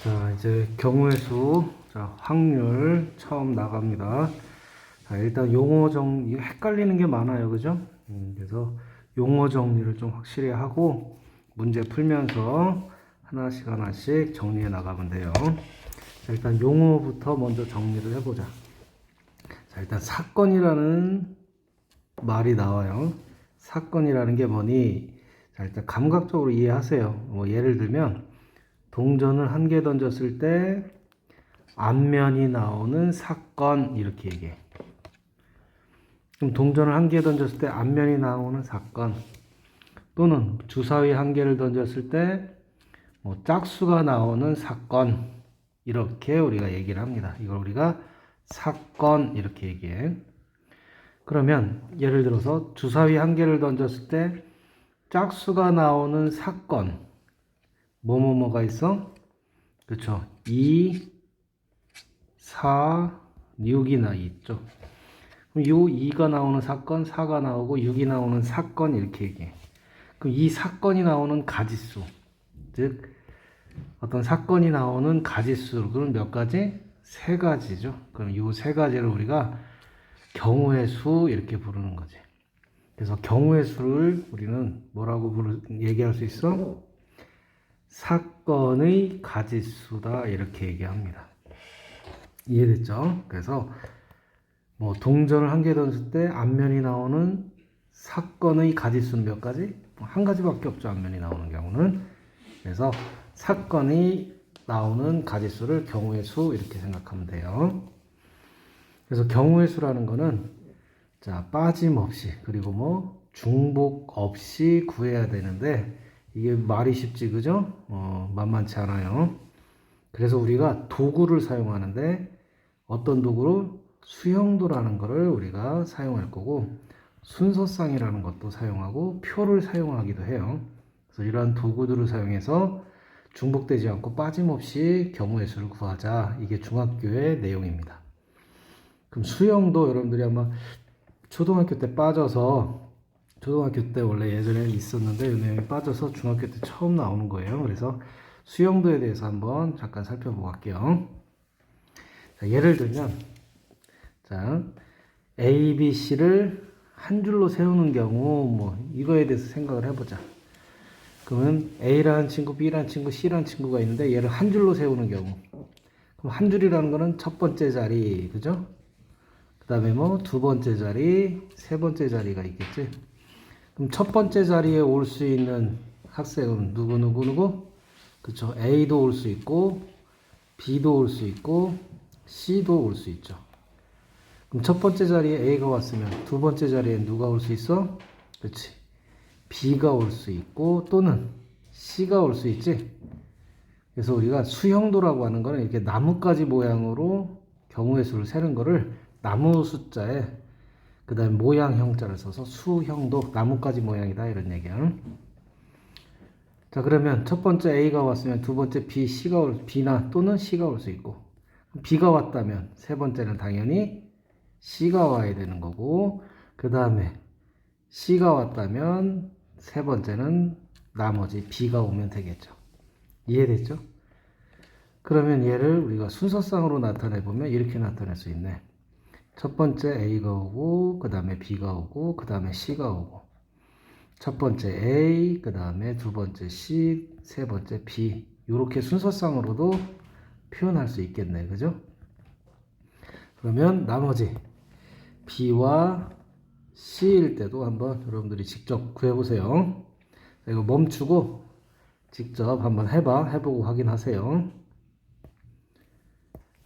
자, 이제 경우의 수, 자, 확률 처음 나갑니다. 자, 일단 용어 정리, 헷갈리는 게 많아요. 그죠? 그래서 용어 정리를 좀 확실히 하고 문제 풀면서 하나씩 하나씩 정리해 나가면 돼요. 자, 일단 용어부터 먼저 정리를 해보자. 자, 일단 사건이라는 말이 나와요. 사건이라는 게 뭐니? 자, 일단 감각적으로 이해하세요. 뭐 예를 들면 동전을 한 개 던졌을 때 앞면이 나오는 사건 이렇게 얘기해. 그럼 동전을 한 개 던졌을 때 앞면이 나오는 사건, 또는 주사위 한 개를 던졌을 때 뭐 짝수가 나오는 사건, 이렇게 우리가 얘기를 합니다. 이걸 우리가 사건 이렇게 얘기해. 그러면 예를 들어서 주사위 한 개를 던졌을 때 짝수가 나오는 사건, 뭐뭐뭐가 있어? 그렇죠. 2, 4, 6이나 있죠. 그럼 요 2가 나오는 사건, 4가 나오고 6이 나오는 사건 이렇게 얘기해. 그럼 이 사건이 나오는 가지수, 즉 어떤 사건이 나오는 가지수는 몇 가지? 세 가지죠. 그럼 요 세 가지를 우리가 경우의 수 이렇게 부르는 거지. 그래서 경우의 수를 우리는 뭐라고 얘기할 수 있어? 사건의 가지수다 이렇게 얘기합니다. 이해됐죠? 그래서 뭐 동전을 한 개 던질 때 앞면이 나오는 사건의 가지수는 몇 가지? 한 가지밖에 없죠. 앞면이 나오는 경우는. 그래서 사건이 나오는 가지수를 경우의 수 이렇게 생각하면 돼요. 그래서 경우의 수라는 거는 자, 빠짐없이 그리고 뭐 중복 없이 구해야 되는데 이게 말이 쉽지 그죠? 만만치 않아요. 그래서 우리가 도구를 사용하는데 어떤 도구로? 수형도라는 것을 우리가 사용할 거고 순서쌍이라는 것도 사용하고 표를 사용하기도 해요. 그래서 이러한 도구들을 사용해서 중복되지 않고 빠짐없이 경우의 수를 구하자. 이게 중학교의 내용입니다. 그럼 수형도 여러분들이 아마 초등학교 때 빠져서 초등학교 때 원래 예전에 있었는데 이 내용이 빠져서 중학교 때 처음 나오는 거예요. 그래서 수형도에 대해서 한번 잠깐 살펴보고 갈게요. 자, 예를 들면 자, A, B, C를 한 줄로 세우는 경우 뭐 이거에 대해서 생각을 해보자. 그러면 A라는 친구, B라는 친구, C라는 친구가 있는데 얘를 한 줄로 세우는 경우. 그럼 한 줄이라는 거는 첫 번째 자리, 그죠? 그 다음에 뭐 두 번째 자리, 세 번째 자리가 있겠지. 그럼 첫 번째 자리에 올 수 있는 학생은 누구? 그쵸. A도 올 수 있고, B도 올 수 있고, C도 올 수 있죠. 그럼 첫 번째 자리에 A가 왔으면 두 번째 자리에 누가 올 수 있어? 그렇지. B가 올 수 있고 또는 C가 올 수 있지. 그래서 우리가 수형도라고 하는 거는 이렇게 나뭇가지 모양으로 경우의 수를 세는 거를 나무 숫자에 그 다음에 모양 형자를 써서 수형도 나뭇가지 모양이다 이런 얘기야. 자, 그러면 첫 번째 A가 왔으면 두 번째 B, B나 또는 C가 올 수 있고 B가 왔다면 세 번째는 당연히 C가 와야 되는 거고 그 다음에 C가 왔다면 세 번째는 나머지 B가 오면 되겠죠. 이해됐죠? 그러면 얘를 우리가 순서상으로 나타내 보면 이렇게 나타낼 수 있네. 첫 번째 A가 오고 그 다음에 B가 오고 그 다음에 C가 오고 첫 번째 A 그 다음에 두 번째 C 세 번째 B 이렇게 순서상으로도 표현할 수 있겠네. 그죠? 그러면 나머지 B와 C일 때도 한번 여러분들이 직접 구해보세요. 이거 멈추고 직접 한번 해보고 확인하세요.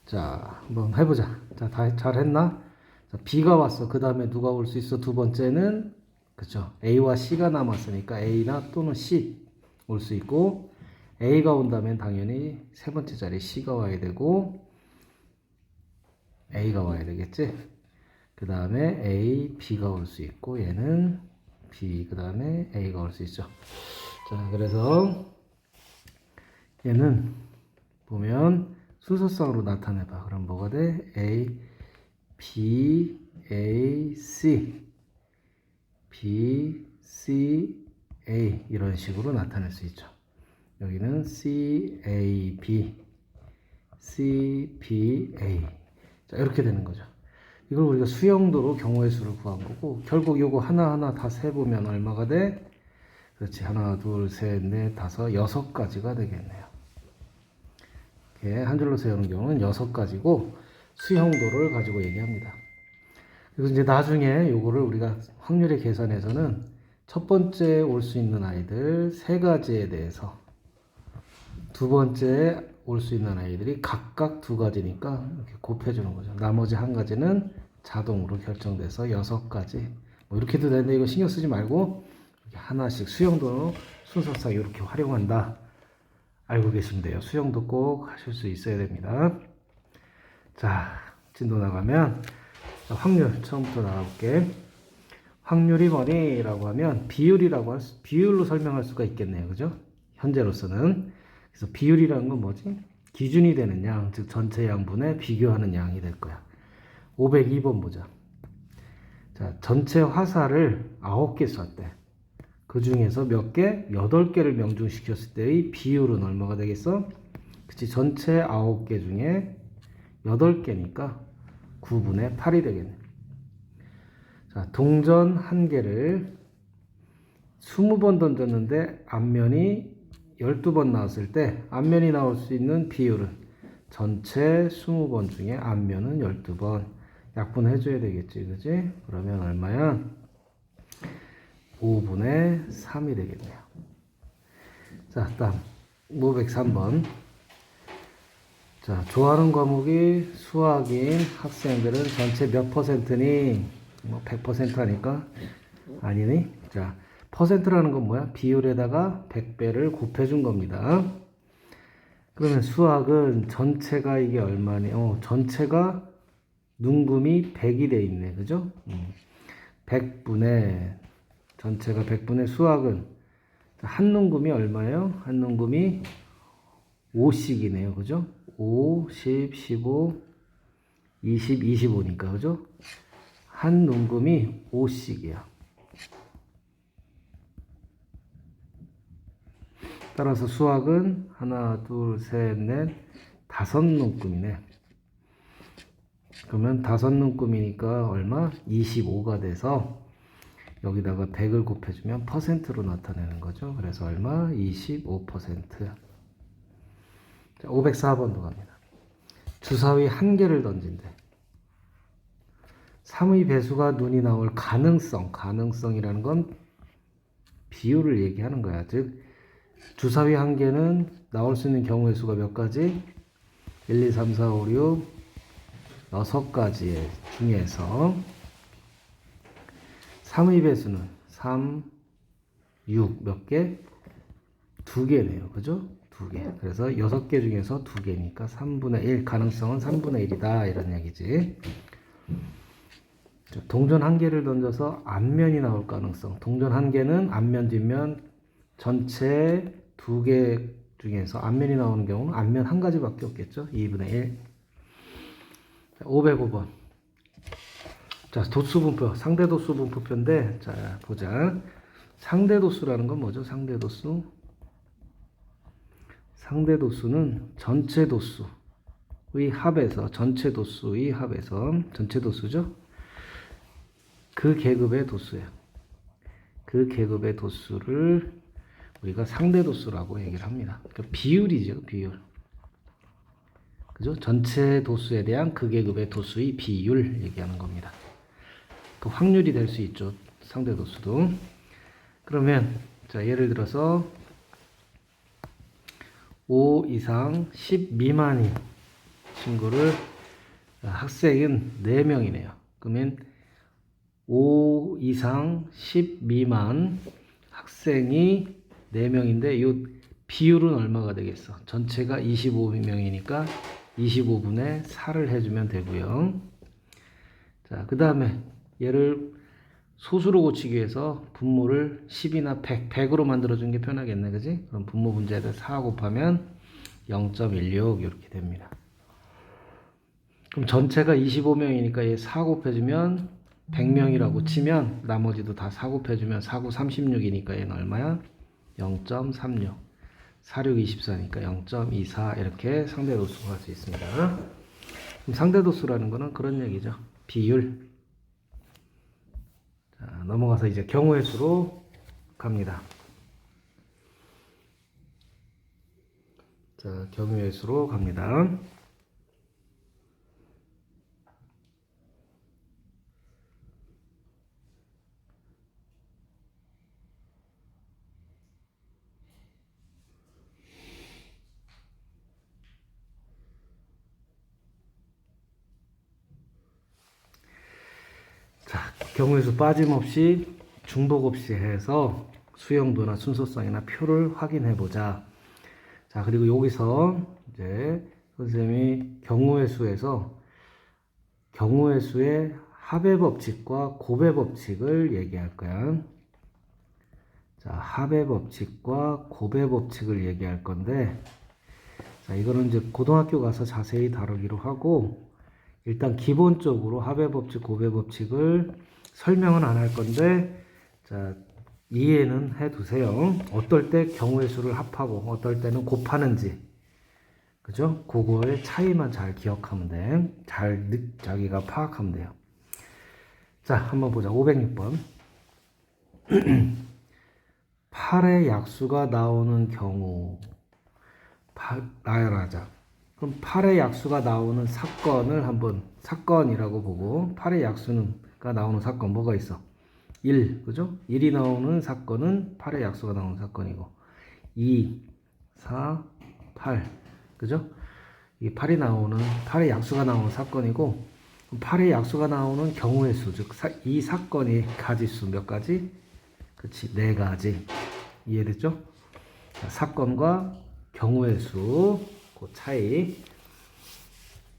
자, 한번 해보자. 자, 다 잘했나? 자, B가 왔어. 그 다음에 누가 올 수 있어? 두 번째는, 그쵸. A와 C가 남았으니까 A나 또는 C 올 수 있고, A가 온다면 당연히 세 번째 자리 C가 와야 되고, A가 와야 되겠지? 그 다음에 A, B가 올 수 있고, 얘는 B, 그 다음에 A가 올 수 있죠. 자, 그래서 얘는 보면 순서상으로 나타내봐. 그럼 뭐가 돼? A, B, A, C, B, C, A 이런 식으로 나타낼 수 있죠. 여기는 C, A, B CPA. 자, 이렇게 되는 거죠. 이걸 우리가 수영도로 경우의 수를 구한 거고, 결국 요거 하나하나 다 세보면 얼마가 돼? 그렇지. 하나, 둘, 셋, 넷, 다섯, 여섯 가지가 되겠네요. 이렇게 한 줄로 세우는 경우는 여섯 가지고, 수형도를 가지고 얘기합니다. 그리고 이제 나중에 요거를 우리가 확률의 계산에서는 첫 번째 올 수 있는 아이들 세 가지에 대해서, 두 번째 올 수 있는 아이들이 각각 두 가지니까 이렇게 곱해주는 거죠. 나머지 한 가지는 자동으로 결정돼서 여섯 가지. 뭐 이렇게도 되는데 이거 신경 쓰지 말고 이렇게 하나씩 수형도 순서상 이렇게 활용한다. 알고 계시면 돼요. 수형도 꼭 하실 수 있어야 됩니다. 자, 진도 나가면 확률 처음부터 나가볼게. 확률이 뭐니라고 하면 비율이라고 비율로 설명할 수가 있겠네요. 그죠? 현재로서는. 그래서 비율이라는 건 뭐지? 기준이 되는 양, 즉 전체 양분에 비교하는 양이 될 거야. 502번 보자. 자, 전체 화살을 9개 쐈대. 그 중에서 몇 개? 8개를 명중시켰을 때의 비율은 얼마가 되겠어? 그치, 전체 9개 중에 8개니까 9분의 8이 되겠네. 자, 동전 1개를 20번 던졌는데 앞면이 12번 나왔을 때 앞면이 나올 수 있는 비율은 전체 20번 중에 앞면은 12번 약분해 줘야 되겠지, 그지? 그러면 얼마야? 5분의 3이 되겠네요. 자, 다음 503번. 자, 좋아하는 과목이 수학인 학생들은 전체 몇 퍼센트니? 뭐 100% 아닐까? 아니니? 자, 퍼센트라는 건 뭐야? 비율에다가 100배를 곱해준 겁니다. 그러면 수학은 전체가 이게 얼마니? 전체가 눈금이 100이 돼 있네. 그죠? 100분의, 전체가 100분의 수학은 한 눈금이 얼마예요? 한 눈금이 5씩이네요. 그죠? 5, 10, 15, 20, 25니까. 그죠? 한 눈금이 5씩이야. 따라서 수학은 하나, 둘, 셋, 넷, 5눈금이네. 그러면 5눈금이니까 얼마? 25가 돼서 여기다가 100을 곱해주면 퍼센트로 나타내는 거죠. 그래서 얼마? 25%. 자, 504번도 갑니다. 주사위 1개를 던진대. 3의 배수가 눈이 나올 가능성이라는 건 비율을 얘기하는 거야. 즉 주사위 1개는 나올 수 있는 경우의 수가 몇 가지? 1, 2, 3, 4, 5, 6 6가지 중에서 3의 배수는 3, 6 몇 개? 2개네요. 그죠? 2개. 그래서 6개 중에서 2개니까 3분의 1, 가능성은 3분의 1이다. 이런 얘기지. 동전 1개를 던져서 앞면이 나올 가능성. 동전 1개는 앞면, 뒷면 전체 2개 중에서 앞면이 나오는 경우는 앞면 한 가지밖에 없겠죠. 2분의 1. 505번. 자, 도수분포, 상대도수분포표인데, 자, 보자. 상대도수라는 건 뭐죠? 상대도수. 상대도수는 전체 도수의 합에서, 전체 도수의 합에서, 전체 도수죠? 그 계급의 도수예요. 그 계급의 도수를 우리가 상대도수라고 얘기를 합니다. 그러니까 비율이죠, 비율. 그죠? 전체 도수에 대한 그 계급의 도수의 비율 얘기하는 겁니다. 그 확률이 될 수 있죠, 상대도수도. 그러면, 자, 예를 들어서 5 이상 10 미만인 친구를, 학생은 4명이네요. 그러면 5 이상 10 미만 학생이 4명인데 이 비율은 얼마가 되겠어? 전체가 25명이니까 25분의 4를 해주면 되고요. 자, 그 다음에 얘를 소수로 고치기 위해서 분모를 10이나 100으로 만들어준 게 편하겠네. 그지? 그럼 분모 분자에다 4 곱하면 0.16 이렇게 됩니다. 그럼 전체가 25명이니까 얘 4 곱해주면 100명이라고 치면 나머지도 다 4 곱해주면 4, 9, 36이니까 얘는 얼마야? 0.36. 4, 6, 24니까 0.24 이렇게 상대도수 할 수 있습니다. 그럼 상대도수라는 거는 그런 얘기죠. 비율. 자, 넘어가서 이제 경우의 수로 갑니다. 자, 경우의 수로 갑니다. 자, 경우의 수 빠짐없이 중복 없이 해서 수용도나 순서성이나 표를 확인해 보자. 자, 그리고 여기서 이제 선생님이 경우의 수에서 경우의 수의 합의 법칙과 곱의 법칙을 얘기할 거야. 자, 합의 법칙과 곱의 법칙을 얘기할 건데, 자, 이거는 이제 고등학교 가서 자세히 다루기로 하고, 일단 기본적으로 합의 법칙, 곱의 법칙을 설명은 안 할 건데, 자, 이해는 해 두세요. 어떨 때 경우의 수를 합하고, 어떨 때는 곱하는지. 그죠? 그거의 차이만 잘 기억하면 돼. 자기가 파악하면 돼요. 자, 한번 보자. 506번. 8의 약수가 나오는 경우. 나열하자. 그럼 8의 약수가 나오는 사건을 한번 사건이라고 보고 8의 약수가 나오는 사건 뭐가 있어? 1, 그죠? 1이 나오는 사건은 8의 약수가 나오는 사건이고 2, 4, 8, 그죠? 이 8의 약수가 나오는 사건이고 8의 약수가 나오는 경우의 수, 즉 이 사건이 가지수 몇 가지? 그치, 4가지. 이해됐죠? 자, 사건과 경우의 수, 그 차이.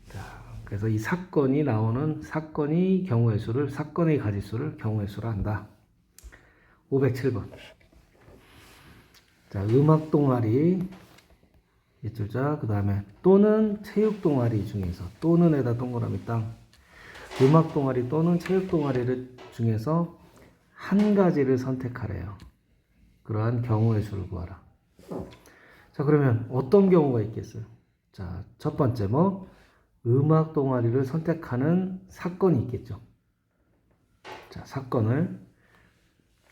자, 그래서 이 사건이 나오는 사건이 경우의 수를, 사건의 가지수를 경우의 수로 한다. 507번. 자, 음악 동아리 이틀자, 그 다음에 또는 체육 동아리 중에서 또는에다 동그라미 땅. 음악 동아리 또는 체육 동아리를 중에서 한 가지를 선택하래요. 그러한 경우의 수를 구하라. 자, 그러면 어떤 경우가 있겠어요? 자, 첫 번째 음악 동아리를 선택하는 사건이 있겠죠. 자, 사건을.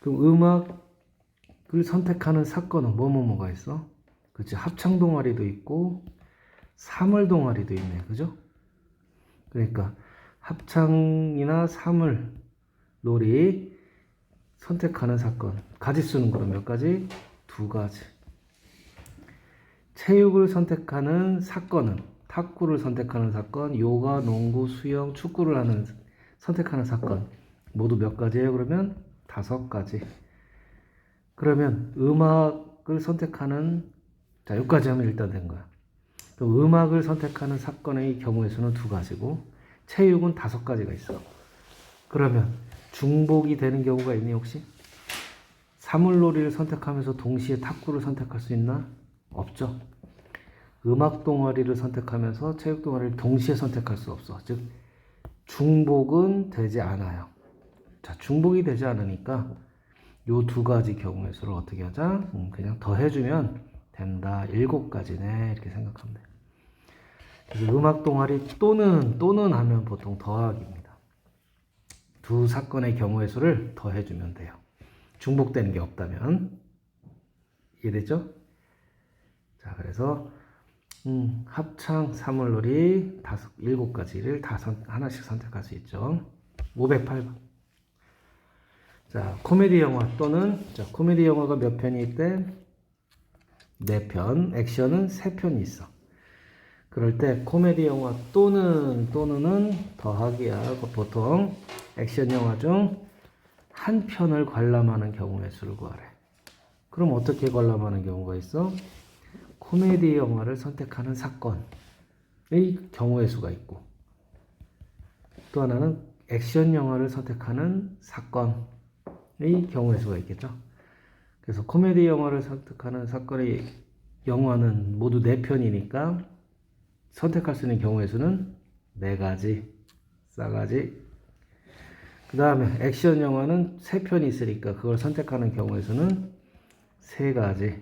그럼 음악을 선택하는 사건은 뭐가 있어? 그치, 합창 동아리도 있고 사물 동아리도 있네. 그죠? 그러니까 합창이나 사물, 놀이 선택하는 사건. 가지수는 그럼 몇 가지? 2가지. 체육을 선택하는 사건은 탁구를 선택하는 사건, 요가, 농구, 수영, 축구를 선택하는 사건 모두 몇 가지예요? 그러면 5가지. 그러면 음악을 선택하는, 자, 여기까지 하면 일단 된 거야. 또 음악을 선택하는 사건의 경우의 수는 2가지고 체육은 5가지가 있어. 그러면 중복이 되는 경우가 있니 혹시? 사물놀이를 선택하면서 동시에 탁구를 선택할 수 있나? 없죠. 음악 동아리를 선택하면서 체육 동아리를 동시에 선택할 수 없어. 즉 중복은 되지 않아요. 자, 중복이 되지 않으니까 요 2가지 경우의 수를 어떻게 하자? 그냥 더해주면 된다. 7가지네. 이렇게 생각하면 돼. 그래서 음악 동아리 또는 하면 보통 더하기입니다. 2 사건의 경우의 수를 더해주면 돼요. 중복되는 게 없다면. 이해됐죠? 자, 그래서 합창, 사물놀이 7가지를 하나씩 선택할 수 있죠. 508번. 자, 코미디 영화 또는, 자, 코미디 영화가 몇 편이 있대? 4편, 액션은 3편이 있어. 그럴 때 코미디 영화 또는 더하기야. 보통 액션 영화 중 한 편을 관람하는 경우의 수를 구하래. 그럼 어떻게 관람하는 경우가 있어? 코미디 영화를 선택하는 사건의 경우의 수가 있고 또 하나는 액션 영화를 선택하는 사건의 경우의 수가 있겠죠. 그래서 코미디 영화를 선택하는 사건의 영화는 모두 4편이니까 선택할 수 있는 경우의 수는 4가지, 싸가지. 그 다음에 액션 영화는 3편이 있으니까 그걸 선택하는 경우의 수는 3가지.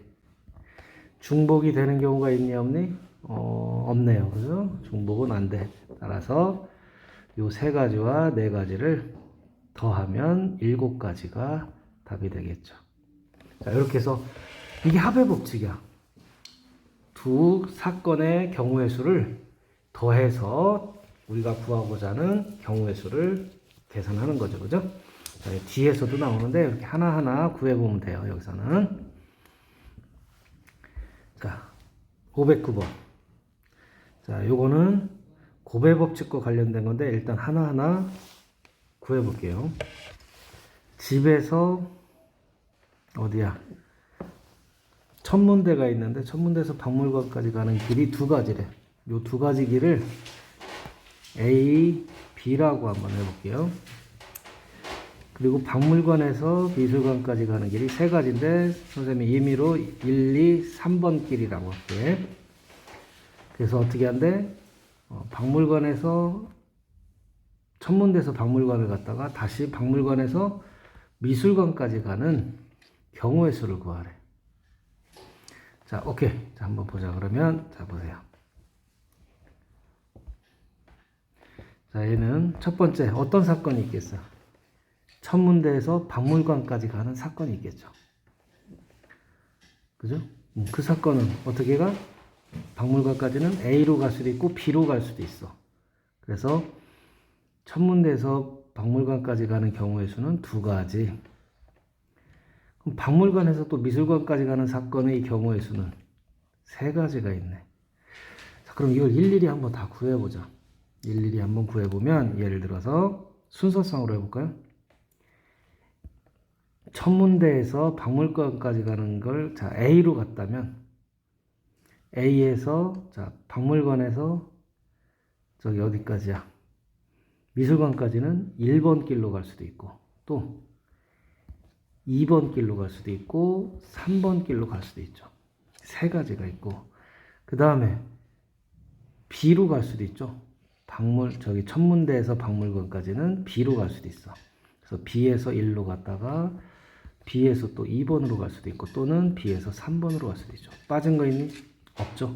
중복이 되는 경우가 있니 없니? 없네요. 그죠? 중복은 안 돼. 따라서 요 세 가지와 네 가지를 더하면 7가지가 답이 되겠죠. 자, 이렇게 해서 이게 합의 법칙이야. 두 사건의 경우의 수를 더해서 우리가 구하고자 하는 경우의 수를 계산하는 거죠. 그죠? 자, 뒤에서도 나오는데 이렇게 하나하나 구해보면 돼요. 여기서는. 자, 509번. 자, 요거는 곱의 법칙과 관련된 건데 일단 하나하나 구해볼게요. 집에서 어디야? 천문대가 있는데 천문대에서 박물관까지 가는 길이 두 가지래. 요 두 가지 길을 A, B라고 한번 해볼게요. 그리고 박물관에서 미술관까지 가는 길이 세 가지인데 선생님이 임의로 1, 2, 3번 길이라고 할게. 그래서 어떻게 한대? 박물관에서 천문대에서 박물관을 갔다가 다시 박물관에서 미술관까지 가는 경우의 수를 구하래. 자, 오케이. 자, 한번 보자. 그러면 자, 보세요. 자, 얘는 첫 번째 어떤 사건이 있겠어? 천문대에서 박물관까지 가는 사건이 있겠죠. 그죠? 그 사건은 어떻게 가? 박물관까지는 A로 갈 수도 있고 B로 갈 수도 있어. 그래서 천문대에서 박물관까지 가는 경우의 수는 두 가지. 그럼 박물관에서 또 미술관까지 가는 사건의 경우의 수는 세 가지가 있네. 자, 그럼 이걸 일일이 한번 다 구해보자. 일일이 한번 구해보면 예를 들어서 순서상으로 해볼까요? 천문대에서 박물관까지 가는 걸 자, A로 갔다면 A에서 자, 박물관에서 저기 어디까지야? 미술관까지는 1번 길로 갈 수도 있고 또 2번 길로 갈 수도 있고 3번 길로 갈 수도 있죠. 세 가지가 있고 그 다음에 B로 갈 수도 있죠. 저기 천문대에서 박물관까지는 B로 갈 수도 있어. 그래서 B에서 1로 갔다가 B에서 또 2번으로 갈 수도 있고 또는 B에서 3번으로 갈 수도 있죠. 빠진 거 있니? 없죠.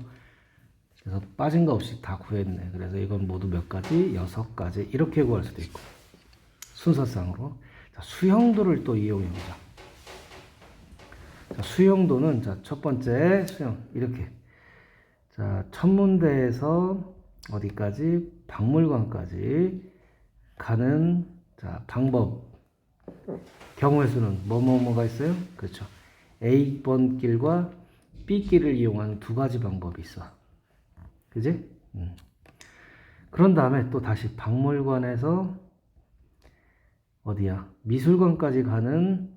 그래서 빠진 거 없이 다 구했네. 그래서 이건 모두 몇 가지? 6가지. 이렇게 구할 수도 있고 순서상으로. 자, 수형도를 또 이용해보자. 자, 수형도는 자, 첫 번째 수형 이렇게. 자, 천문대에서 어디까지? 박물관까지 가는 자, 방법. 경우의 수는 뭐가 있어요? 그렇죠. A번 길과 B길을 이용하는 두 가지 방법이 있어. 그지? 그런 다음에 또 다시 박물관에서 어디야? 미술관까지 가는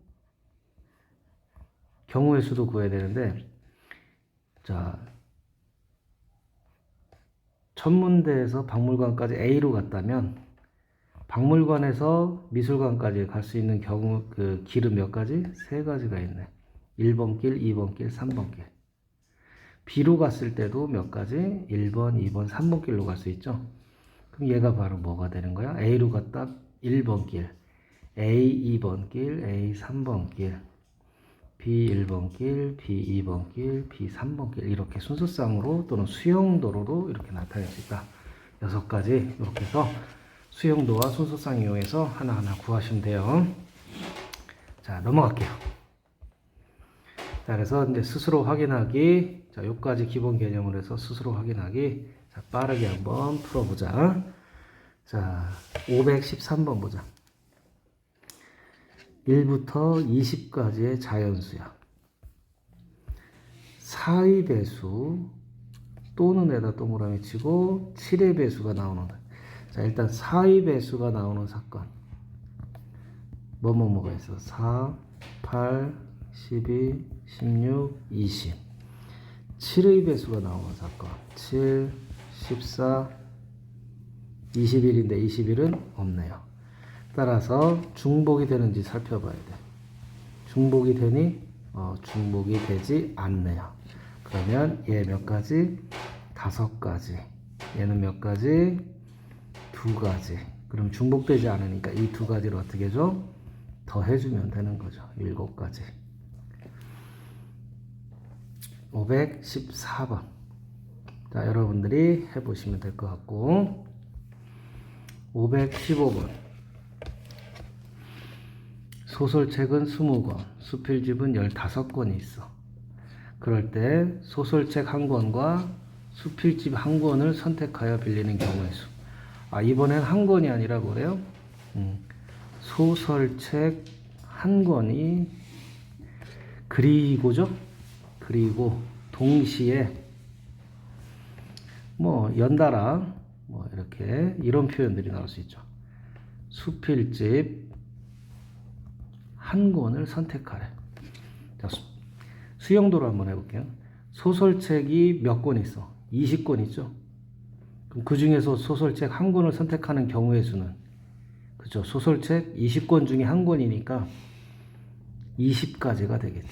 경우의 수도 구해야 되는데 자, 천문대에서 박물관까지 A로 갔다면 박물관에서 미술관까지 갈 수 있는 경우 그 길은 몇 가지? 세 가지가 있네. 1번 길, 2번 길, 3번 길. B로 갔을 때도 몇 가지? 1번, 2번, 3번 길로 갈 수 있죠. 그럼 얘가 바로 뭐가 되는 거야? A로 갔다 1번 길, A 2번 길, A 3번 길, B 1번 길, B 2번 길, B 3번 길 이렇게 순서상으로 또는 수형도로도 이렇게 나타낼 수 있다. 6가지 이렇게 해서 수형도와 순서상 이용해서 하나하나 구하시면 돼요. 자, 넘어갈게요. 자, 그래서 이제 스스로 확인하기. 자, 요까지 기본 개념으로 해서 스스로 확인하기. 자, 빠르게 한번 풀어보자. 자, 513번 보자. 1부터 20까지의 자연수야. 4의 배수 또는 에다 동그라미 치고 7의 배수가 나오는 거야. 자, 일단 4의 배수가 나오는 사건. 뭐가 있어? 4, 8, 12, 16, 20. 7의 배수가 나오는 사건. 7, 14, 21인데 21은 없네요. 따라서 중복이 되는지 살펴봐야 돼. 중복이 되니? 중복이 되지 않네요. 그러면 얘 몇 가지? 5가지. 얘는 몇 가지? 2가지. 그럼 중복되지 않으니까 이 2가지를 어떻게 해줘? 더해주면 되는 거죠. 7가지. 514번. 자, 여러분들이 해보시면 될 것 같고, 515번. 소설책은 20권, 수필집은 15권이 있어. 그럴 때 소설책 한 권과 수필집 한 권을 선택하여 빌리는 경우의 수. 아, 이번엔 한 권이 아니라 그래요? 소설책 한 권이 그리고죠? 그리고 동시에 뭐 연달아 뭐 이렇게 이런 표현들이 나올 수 있죠. 수필집 한 권을 선택하래. 자, 수용도로 한번 해볼게요. 소설책이 몇 권 있어? 20권 있죠? 그럼 그 중에서 소설책 한 권을 선택하는 경우의 수는, 그죠? 소설책 20권 중에 한 권이니까 20가지가 되겠지.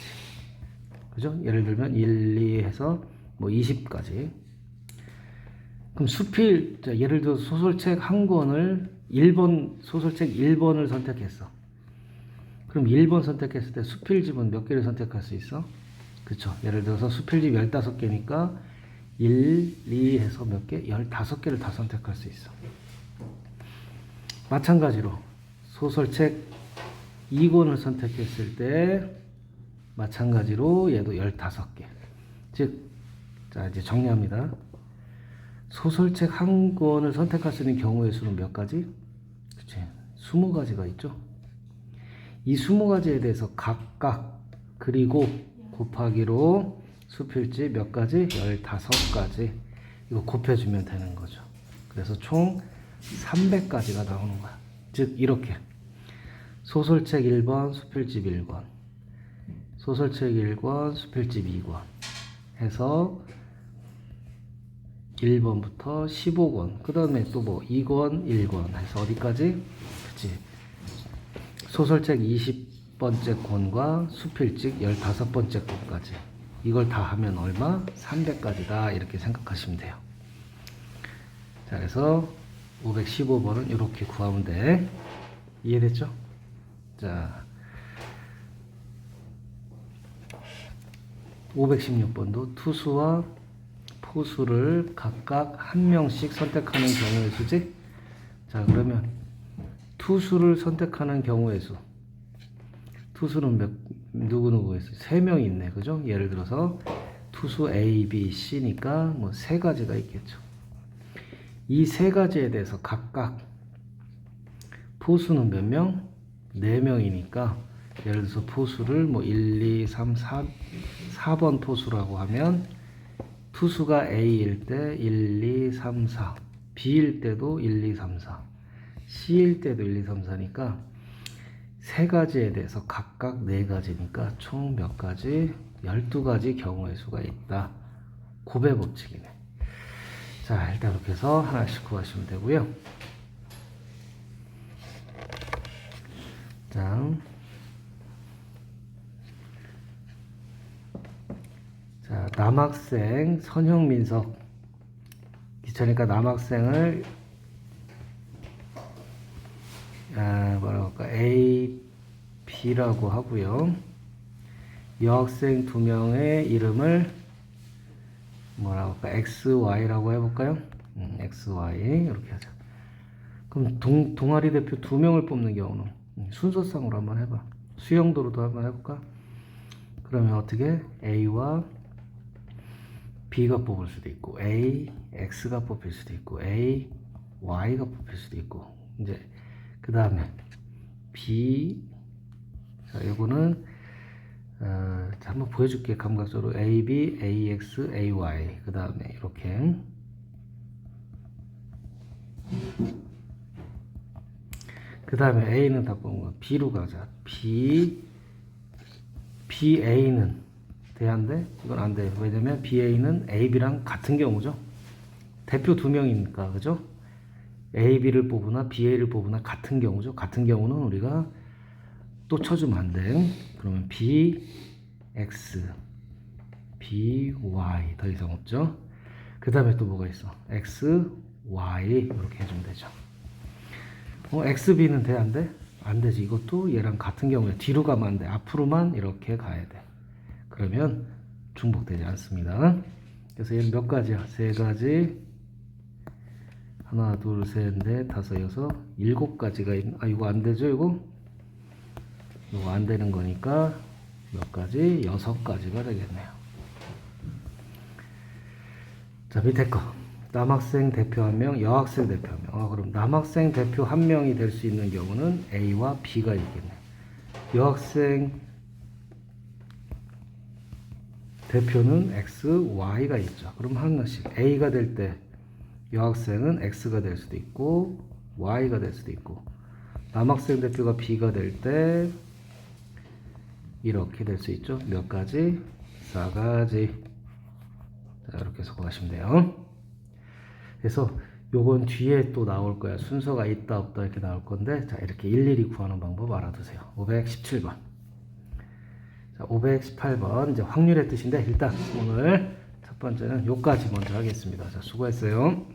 그죠? 예를 들면 1, 2 해서 뭐 20까지. 그럼 수필, 예를 들어서 소설책 한 권을 1번, 소설책 1번을 선택했어. 그럼 1번 선택했을 때 수필집은 몇 개를 선택할 수 있어? 그쵸. 예를 들어서 수필집 15개니까 1, 2 해서 몇 개? 15개를 다 선택할 수 있어. 마찬가지로 소설책 2권을 선택했을 때 마찬가지로 얘도 15개. 즉, 자, 이제 정리합니다. 소설책 한 권을 선택할 수 있는 경우의 수는 몇 가지? 그치. 20가지가 있죠. 이 20가지에 대해서 각각 그리고 곱하기로 수필집 몇 가지? 15가지. 이거 곱해주면 되는 거죠. 그래서 총 300가지가 나오는 거야. 즉 이렇게 소설책 1번, 수필집 1권, 소설책 1권, 수필집 2권 해서 1번부터 15권, 그 다음에 또 뭐 2권, 1권 해서 어디까지? 그치. 소설책 20번째 권과 수필집 15번째 권까지. 이걸 다 하면 얼마? 300가지다. 이렇게 생각하시면 돼요. 자, 그래서 515번은 이렇게 구하면 돼. 이해됐죠? 자, 516번도 투수와 포수를 각각 한 명씩 선택하는 경우의 수지? 자, 그러면 투수를 선택하는 경우의 수. 투수는 누구 있어? 3명이 있네. 그죠? 예를 들어서 투수 A, B, C니까 뭐 3가지가 있겠죠. 이 3가지에 대해서 각각 포수는 몇 명? 4명이니까 예를 들어서 포수를 뭐 1, 2, 3, 4번 포수라고 하면 투수가 A일 때 1, 2, 3, 4, B일 때도 1, 2, 3, 4, C일 때도 1, 2, 3, 4니까 3가지에 대해서 각각 4가지니까 총 몇 가지? 12가지 경우의 수가 있다. 고배 법칙이네. 자, 일단 이렇게 해서 하나씩 구하시면 되고요. 자, 남학생 선형민석. 귀찮으니까 남학생을 뭐라고 할까? A, B라고 하고요. 여학생 2명의 이름을 뭐라고 할까? X, Y라고 해볼까요? X, Y 이렇게 하자. 그럼 동아리 대표 2명을 뽑는 경우는 순서상으로 한번 해봐. 수영도로도 한번 해볼까? 그러면 어떻게? A와 B가 뽑을 수도 있고, A, X가 뽑힐 수도 있고, A, Y가 뽑힐 수도 있고, 이제 그 다음에 B, 자, 요거는 자, 한번 보여줄게. 감각적으로 A, B, A, X, A, Y. 그 다음에 이렇게. 그 다음에 A는 다 뽑은 거. B로 가자. B, A는 돼야 안 돼? 이건 안 돼. 왜냐면 BA는 AB랑 같은 경우죠. 대표 2명이니까, 그죠? AB를 뽑으나 BA를 뽑으나 같은 경우죠. 같은 경우는 우리가 또 쳐주면 안 돼. 그러면 BX, BY 더 이상 없죠. 그 다음에 또 뭐가 있어? X, Y 이렇게 해주면 되죠. XB는 돼? 안 돼? 안 되지. 이것도 얘랑 같은 경우에 뒤로 가면 안 돼. 앞으로만 이렇게 가야 돼. 그러면 중복되지 않습니다. 그래서 얘는 몇 가지야? 세 가지. 하나, 둘, 셋, 넷, 다섯, 여섯, 일곱 가지가 아, 이거 안 되죠, 이거? 이거 안 되는 거니까 몇 가지? 여섯 가지가 되겠네요. 자, 밑에 거. 남학생 대표 1명, 여학생 대표 1명. 아, 그럼 남학생 대표 1명이 될 수 있는 경우는 A와 B가 있겠네. 여학생 대표는 X, Y가 있죠. 그럼 하나씩 A가 될 때 여학생은 X가 될 수도 있고 Y가 될 수도 있고, 남학생 대표가 B가 될 때 이렇게 될 수 있죠. 몇 가지? 4가지. 자, 이렇게 적어가시면 돼요. 그래서 요건 뒤에 또 나올 거야. 순서가 있다 없다 이렇게 나올 건데, 자, 이렇게 일일이 구하는 방법 알아두세요. 517번. 자, 518번 이제 확률의 뜻인데, 일단 오늘 첫 번째는 요까지 먼저 하겠습니다. 자, 수고했어요.